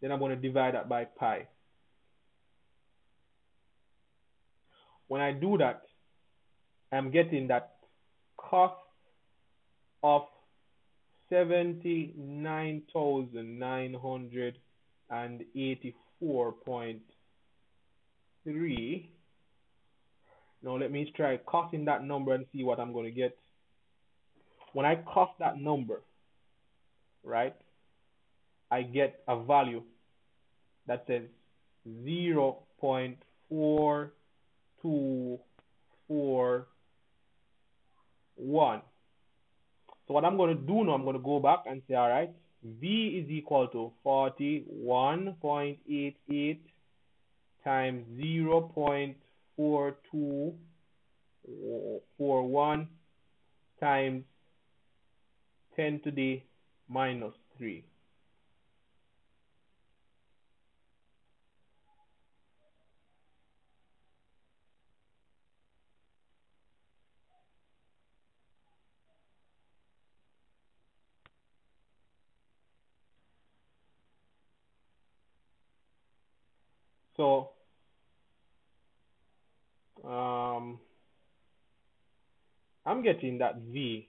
Then I'm going to divide that by pi. When I do that, I'm getting that cost of 79,984.3. Now let me try costing that number and see what I'm going to get. When I cost that number, right, I get a value that says 0.4241. So what I'm going to do now, I'm going to go back and say, all right, V is equal to 41.88 times 0.4241 times 10 to the minus 3. So I'm getting that V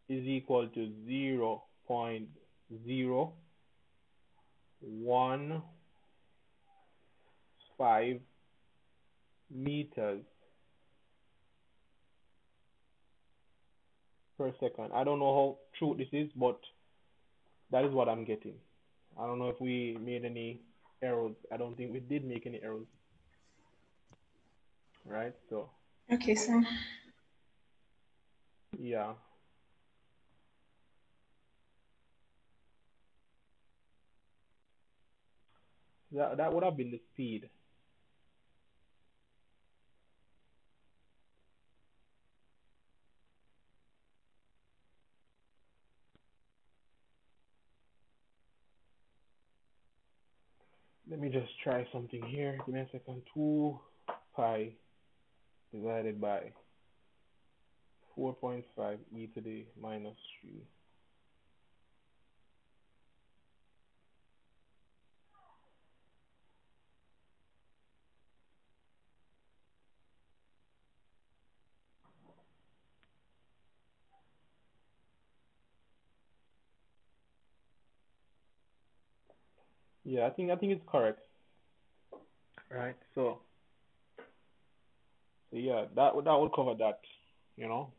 is equal to 0.015 meters per second. I don't know how true this is, but that is what I'm getting. I don't know if we made any errors. I don't think we did make any errors. Right? So. Okay, so. Yeah. That would have been the speed. Let me just try something here. Give me a second. 2 pi divided by 4.5 e to the minus 3. Yeah, I think it's correct. Right. So yeah, that would cover that. You know.